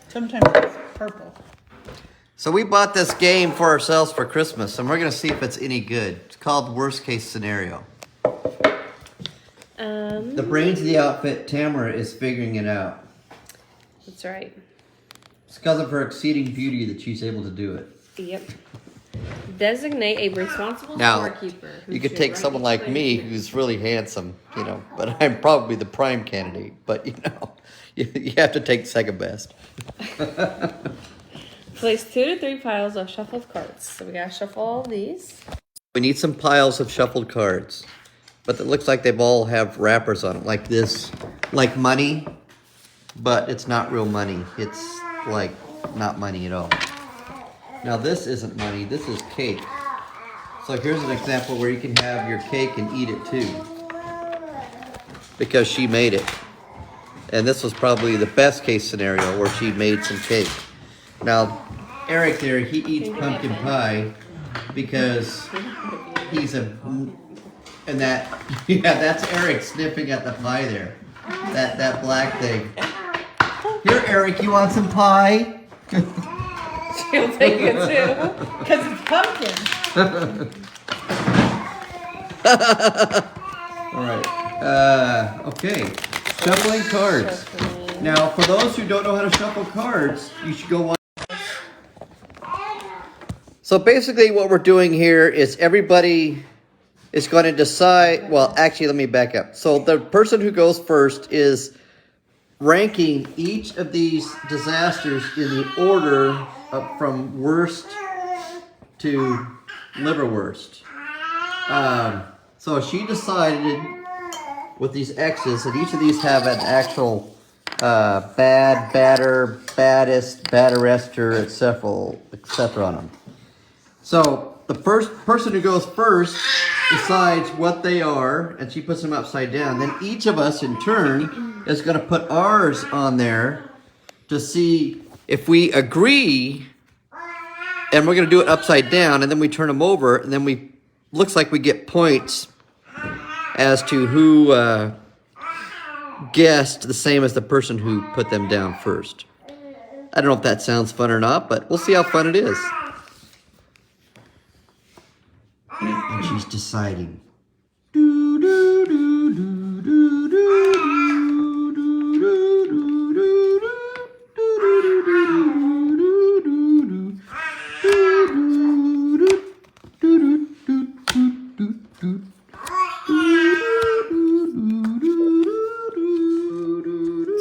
Sometimes it's purple. So we bought this game for ourselves for Christmas, and we're going to see if it's any good. It's called Worst Case Scenario. The brains of the outfit, Tamara, is figuring it out. That's right. It's because of her exceeding beauty that she's able to do it. Yep. Designate a responsible storekeeper. You could take someone like me who's really handsome, you know, but I'm probably the prime candidate. But, you know, you have to take second best. Place 2 to 3 piles of shuffled cards. So we gotta shuffle all these. We need some piles of shuffled cards. But it looks like they've all have wrappers on it, like this, like money, but it's not real money. It's like not money at all. Now this isn't money, this is cake. So here's an example where you can have your cake and eat it too. Because she made it. And this was probably the best case scenario where she made some cake. Now, Eric there, he eats pumpkin pie because he's a... And that, yeah, that's Eric sniffing at the pie there. That black thing. Here, Eric, you want some pie? She'll take it too. Because it's pumpkin. All right. Okay. Shuffling cards. Now, for those who don't know how to shuffle cards, you should go watch. So basically what we're doing here is everybody is going to decide, well, actually, let me back up. So the person who goes first is ranking each of these disasters in the order from worst to liverwurst. So she decided with these X's, and each of these have an actual bad, badder, baddest, badderester, etc. on them. So the first person who goes first decides what they are, and she puts them upside down. Then each of us in turn is going to put ours on there to see if we agree, and we're going to do it upside down, and then we turn them over, and then we looks like we get points as to who guessed the same as the person who put them down first. I don't know if that sounds fun or not, but we'll see how fun it is. And she's deciding.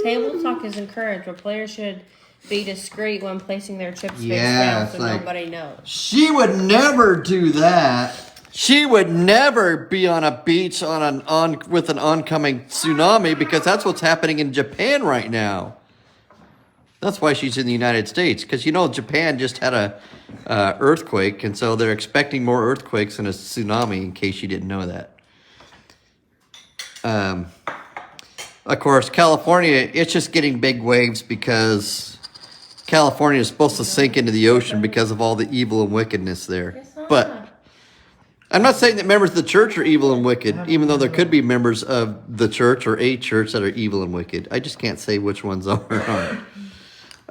Table talk is encouraged, but players should be discreet when placing their chips face down so nobody knows. She would never do that. She would never be on a beach with an oncoming tsunami, because that's what's happening in Japan right now. That's why she's in the United States, because you know Japan just had a earthquake, and so they're expecting more earthquakes and a tsunami. In case you didn't know that. Of course, California, it's just getting big waves because California is supposed to sink into the ocean because of all the evil and wickedness there. But I'm not saying that members of the church are evil and wicked, even though there could be members of the church or a church that are evil and wicked. I just can't say which ones are or aren't.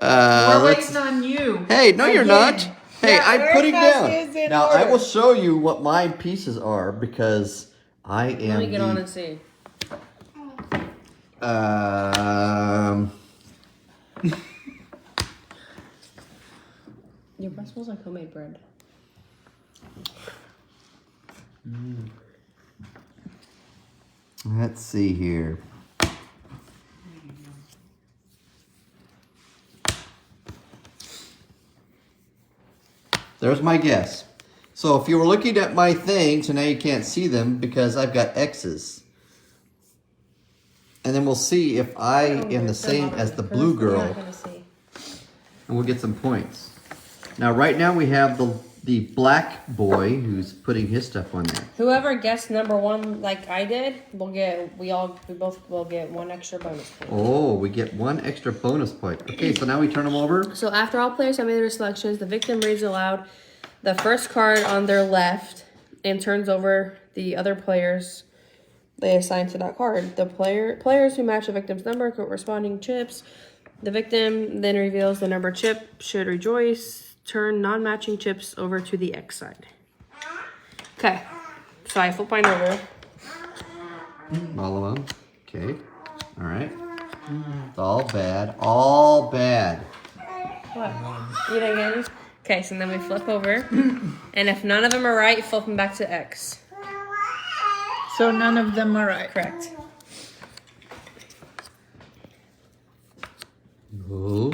We're waiting on you. Hey, no, you're not. Hey, Yeah, I'm putting down. Now, I order. will show you what my pieces are because I am. Let me get on and see. Your breath smells like homemade bread. Let's see here. There's my guess. So if you were looking at my things, and now you can't see them because I've got X's. And then we'll see if I am the same as the blue girl. And we'll get some points. Now right now we have the black boy who's putting his stuff on there. Whoever guessed number 1 like I did, we both will get 1 extra bonus point. Oh, we get 1 extra bonus point. Okay, so now we turn them over. So after all players have made their selections, the victim reads aloud the first card on their left and turns over the other players they assign to that card. The players who match the victim's number corresponding chips The victim then reveals the number chip, should rejoice, turn non-matching chips over to the X side. Okay, so I flip mine over. All of them. Okay. All right. It's all bad. All bad. What? You didn't get any? Okay, so then we flip over. And if none of them are right, flip them back to X. So none of them are right. Correct. Oh.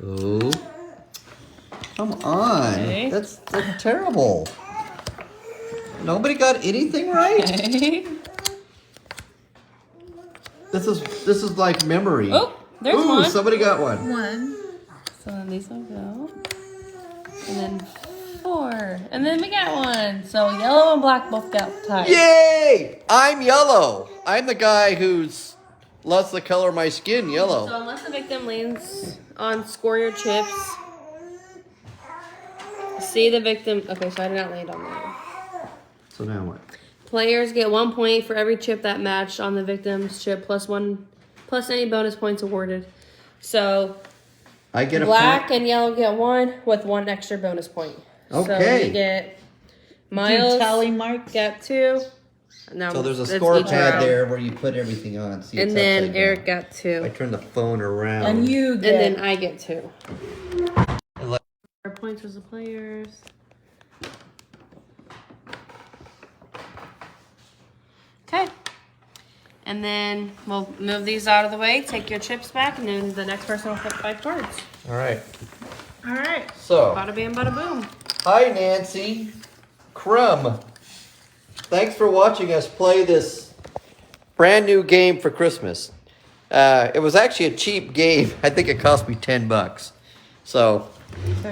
Oh. Come on. Okay. That's terrible. Nobody got anything right? Okay. This is like memory. Oh, there's Ooh, one. somebody got one. One. So then these will go. And then 4. And then we got one. So yellow and black both got tied. Yay! I'm yellow. I'm the guy who's loves the color of my skin yellow. So unless the victim lands on score your chips, see the victim. Okay, so I did not land on that. So now what? Players get 1 point for every chip that matched on the victim's chip, plus any bonus points awarded. So I get a black point. and yellow get 1 with 1 extra bonus point. Okay. So we get Do Miles tally marks. got 2. No, So there's a that's score each pad round. there where you put everything on. See, And it's then upside Eric down. got 2. I turn the phone around. And you And get. then I get 2. Ele- Our points was the players. Okay. And then we'll move these out of the way, take your chips back, and then the next person will flip 5 cards. All right. All right. So, Bada bam, bada boom. hi Nancy Crumb. Thanks for watching us play this brand new game for Christmas. It was actually a cheap game. I think it cost me $10. So,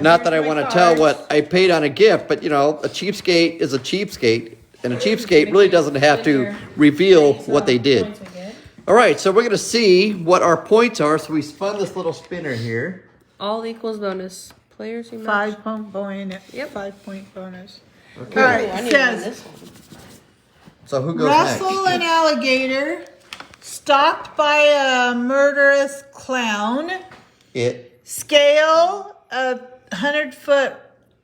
not that I here's my want to tell cards. what I paid on a gift, but you know, a cheapskate is a cheapskate, and a cheapskate really doesn't have to reveal what they did. Points we get. All right, so we're gonna see what our points are. So we spun this little spinner here. All equals bonus. Players who match. 5 point bonus. Yep. 5 point bonus. Okay. All right. Ooh, I It need to win says this one. So who goes Russell next? an alligator stalked by a murderous clown. It. Scale a 100-foot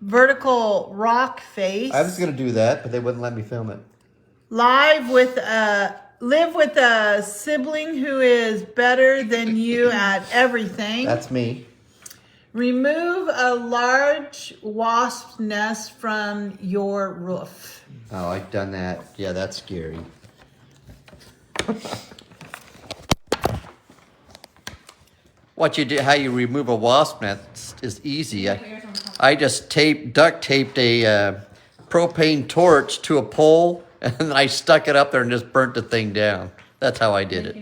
vertical rock face. I was gonna do that, but they wouldn't let me film it. Live with a sibling who is better than you at everything. That's me. Remove a large wasp nest from your roof. Oh, I've done that. Yeah, that's scary. What you do, how you remove a wasp nest is easy. I just duct taped a propane torch to a pole, and then I stuck it up there and just burnt the thing down. That's how I did it.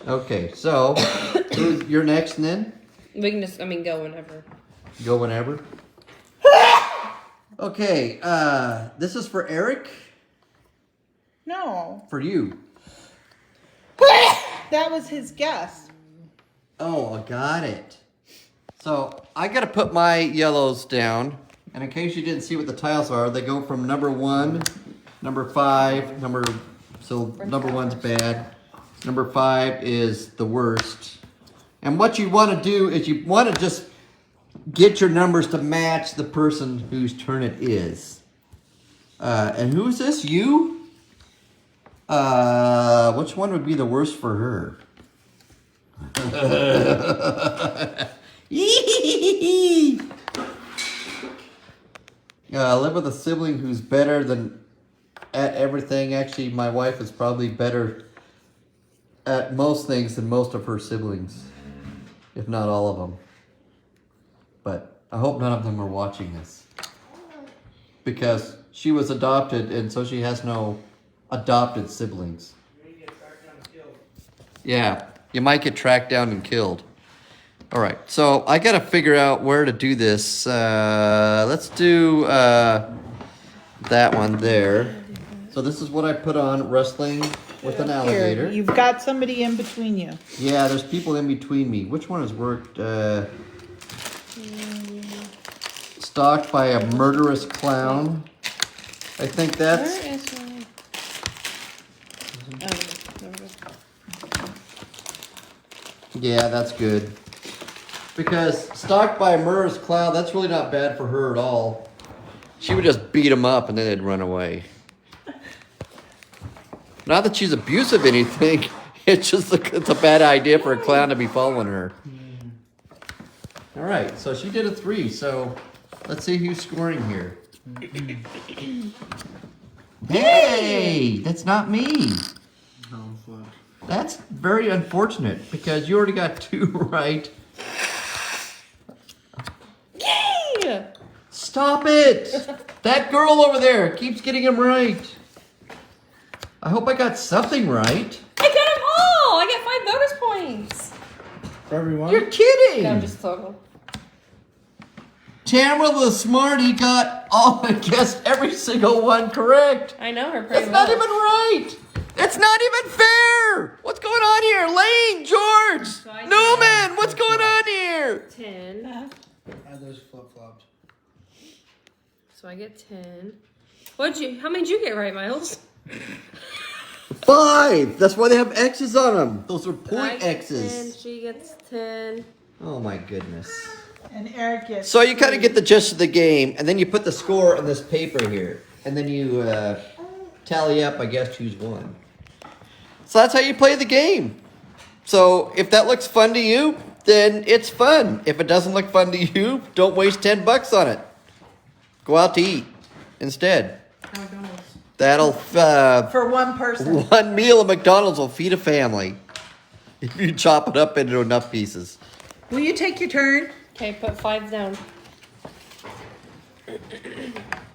Okay, so you're next, and then We can just, go whenever. go whenever. Okay, this is for Eric. No, For you. that was his guess. Oh, I got it. So I got to put my yellows down. And in case you didn't see what the tiles are, they go from number 1, number 5, so number 1's bad. Number 5 is the worst. And what you want to do is you want to just get your numbers to match the person whose turn it is. And who's this? You? Which one would be the worst for her? Live with a sibling who's better at everything. Actually, my wife is probably better at most things than most of her siblings, if not all of them. But I hope none of them are watching this, because she was adopted, and so she has no adopted siblings. Yeah, you might get tracked down and killed. All right, so I got to figure out where to do this. Let's do that one there. So this is what I put on, wrestling with an alligator. Here, you've got somebody in between you. Yeah, there's people in between me. Which one has worked? Stalked by a murderous clown. I think that's... Where is my... Oh, there we go. Yeah, that's good. Because stalked by a murderous cloud, that's really not bad for her at all. She would just beat him up and then they'd run away. Not that she's abusive or anything. It's just it's a bad idea for a clown to be following her. All right, so she did a 3. So let's see who's scoring here. Hey, that's not me. That's very unfortunate because you already got 2 right. Yay! Stop it! That girl over there keeps getting him right. I hope I got something right. I got them all! I got 5 bonus points. For everyone? You're kidding! No, just total. Tamara the Smarty got guessed every single one correct. I know her pretty That's well. not even right. It's not even fair. What's going on here? Lane, George, Newman, what's going on here? 10. Those flip-flopped. So I get 10. How many did you get right, Miles? 5. That's why they have X's on them. Those are I point get X's. 10, she gets 10. Oh my goodness. And Eric gets. So you kind of get the gist of the game, and then you put the score on this paper here, and then you tally up, I guess, who's won. So that's how you play the game. So if that looks fun to you, then it's fun. If it doesn't look fun to you, don't waste $10 on it. Go out to eat instead. McDonald's. That'll For one person. one meal at McDonald's will feed a family if you chop it up into enough pieces. Will you take your turn? Okay, put 5 down.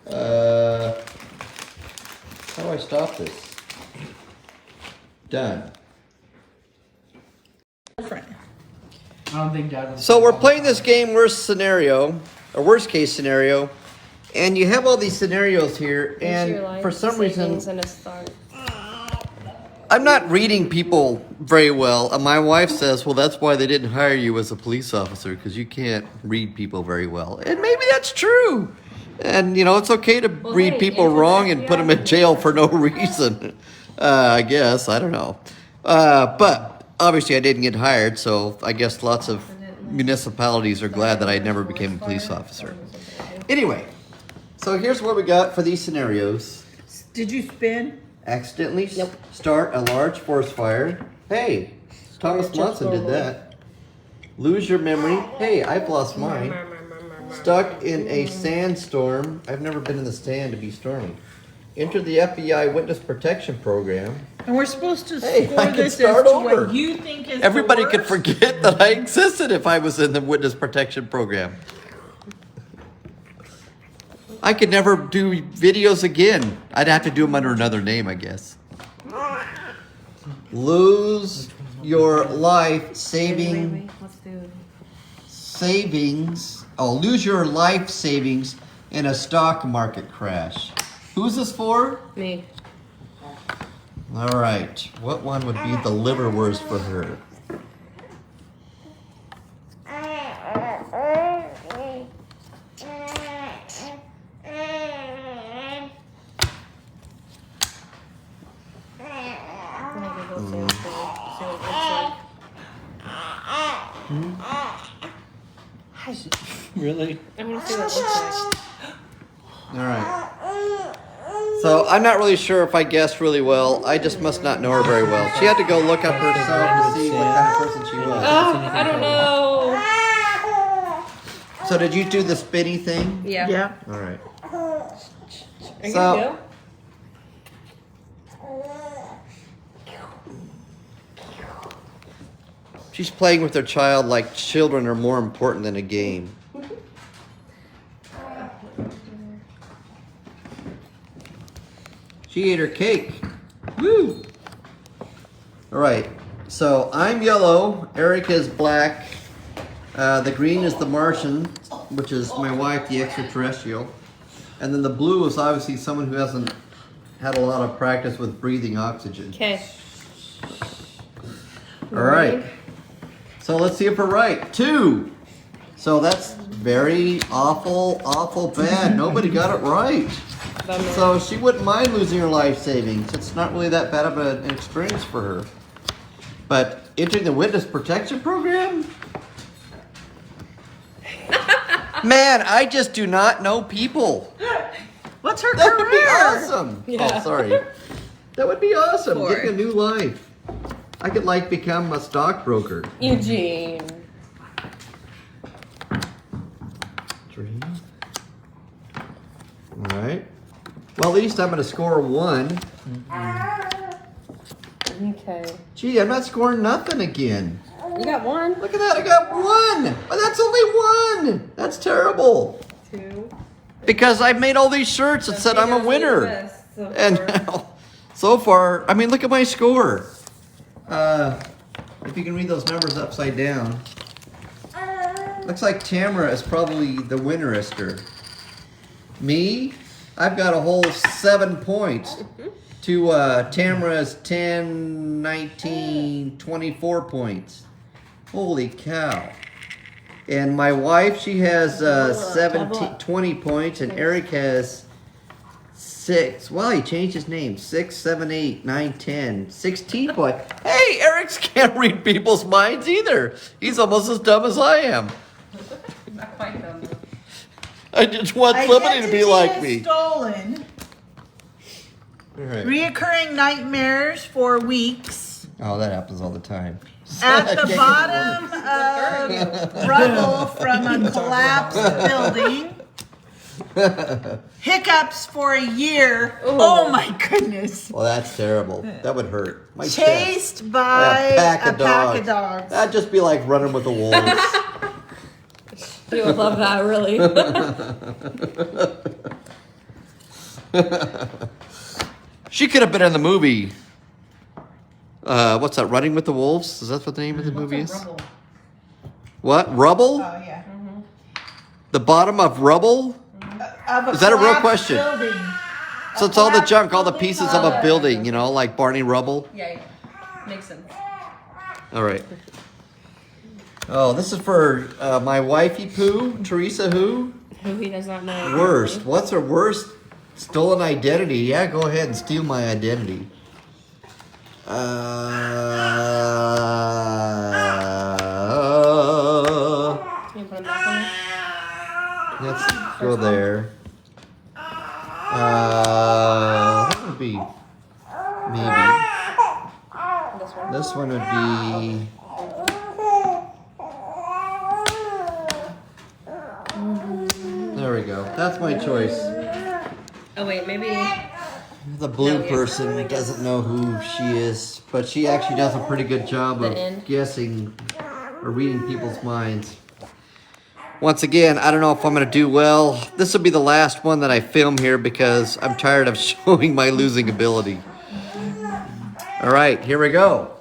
How do I stop this? Done. I don't think Dad was. So we're playing this game worst case scenario, and you have all these scenarios here, and for some reason, And a start. I'm not reading people very well. And my wife says, well, that's why they didn't hire you as a police officer, because you can't read people very well. And maybe that's true. And, you know, it's okay to read hey, people if it's wrong and put them in jail for no reason. I guess. I don't know. But obviously I didn't get hired, so I guess lots of municipalities are glad that I never became a police officer. Anyway, so here's what we got for these scenarios. Did you spin? Accidentally start a large forest fire. Hey, Thomas Monson did that. Lose your memory. Hey, I've lost mine. Stuck in a sandstorm. I've never been in the sand to be stormy. Enter the FBI Witness Protection Program. And we're supposed to Hey, score I can this start as to over. what you think is Everybody the could worst. forget that I existed if I was in the Witness Protection Program. I could never do videos again. I'd have to do them under another name, I guess. Lose your life saving Let's do savings. Oh, lose your life savings in a stock market crash. Who's this for? me. All right. What one would be the liverwurst for her? Really? I want to see what it looks like. All right. So I'm not really sure if I guessed really well. I just must not know her very well. She had to go look up herself to see what kind of person she was. I don't know. So did you do the spinny thing? Yeah. Yeah. All right. Are you So- gonna go? She's playing with her child like children are more important than a game. She ate her cake. Woo! All right. So I'm yellow. Eric is black. The green is the Martian, which is my wife, the extraterrestrial. And then the blue is obviously someone who hasn't had a lot of practice with breathing oxygen. Okay. All right. So let's see if we're right. 2. So that's very awful bad. Nobody got it right. Bummer. So she wouldn't mind losing her life savings. It's not really that bad of an experience for her. But entering the witness protection program? Man, I just do not know people. What's her That career? would be awesome. Yeah. Oh, sorry. That would be awesome. Four. Getting a new life. I could like become a stockbroker. Eugene. 3. All right. Well, at least I'm going to score 1. Okay. Gee, I'm not scoring nothing again. You got 1, Look at that. I got 1. But that's only 1. That's terrible. 2. Because I made all these shirts that said I'm a winner. And now, so far, I mean, look at my score. If you can read those numbers upside down. Looks like Tamara is probably the winnerester. Me, I've got a whole 7 points to Tamara's 10, 19, 24 points. Holy cow. And my wife, she has 20 points, and Eric has 6. Wow, he changed his name. 6, 7, 8, 9, 10, 16 points. Hey, Eric's can't read people's minds either. He's almost as dumb as I am. Not quite dumb. I just want somebody to be like me. Stolen. All right. Reoccurring nightmares for weeks. Oh, that happens all the time. At the bottom of rubble from a collapsed building. Hiccups for a year. Oh my goodness. Well, that's terrible. That would hurt. My chest. Chased by a pack of dogs. That'd just be like running with the wolves. You would love that, really. She could have been in the movie. What's that? Running with the Wolves? Is that what the name of the movie is? Rubble. What? Rubble? Oh yeah. The bottom of rubble? Is that a real question? Building. So it's all the junk, all the pieces of a building, you know, like Barney Rubble. Yeah, makes sense. All right. Oh, this is for my wifey Pooh, Teresa Who. Who he does not know. Worst. What's her worst stolen identity? Yeah, go ahead and steal my identity. Can you put him back on there? Let's go there. What would be maybe This one. this one would be. There we go. That's my choice. Oh wait, maybe. The blue No, yeah. person doesn't know who she is, but she actually does a pretty good job The of end. guessing or reading people's minds. Once again, I don't know if I'm going to do well. This will be the last one that I film here because I'm tired of showing my losing ability. All right, here we go.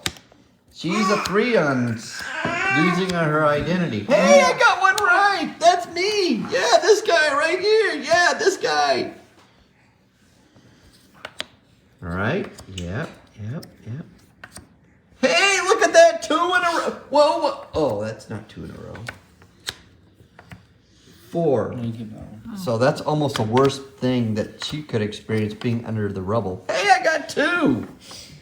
She's a 3 on losing on her identity. Hey, I got one right. That's me. Yeah, this guy right here. Yeah, this guy. All right. Yep. Hey, look at that. 2 in a row. Whoa. Oh, that's not 2 in a row. 4. You keep that one. So that's almost the worst thing that she could experience, being under the rubble. Hey, I got 2.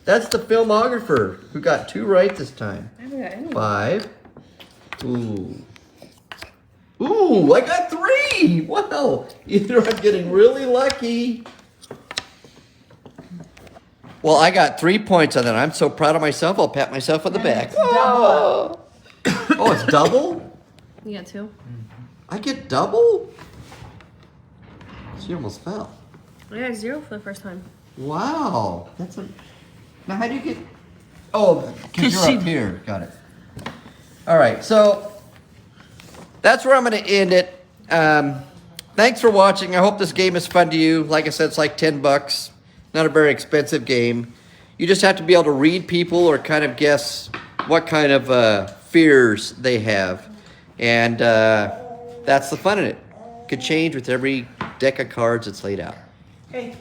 That's the filmographer who got 2 right this time. I haven't got any. 5. Ooh, I got 3. Wow. Either I'm getting really lucky. Well, I got 3 points on that. I'm so proud of myself. I'll pat myself on the back. Oh, it's double? You got 2. I get double? She almost fell. I got 0 for the first time. Wow. That's a. Now, how do you get. Oh, because you're up here. Got it. All right, so that's where I'm going to end it. Thanks for watching. I hope this game is fun to you. Like I said, it's like $10. Not a very expensive game. You just have to be able to read people or kind of guess what kind of fears they have. And that's the fun in it. Could change with every deck of cards that's laid out. Hey,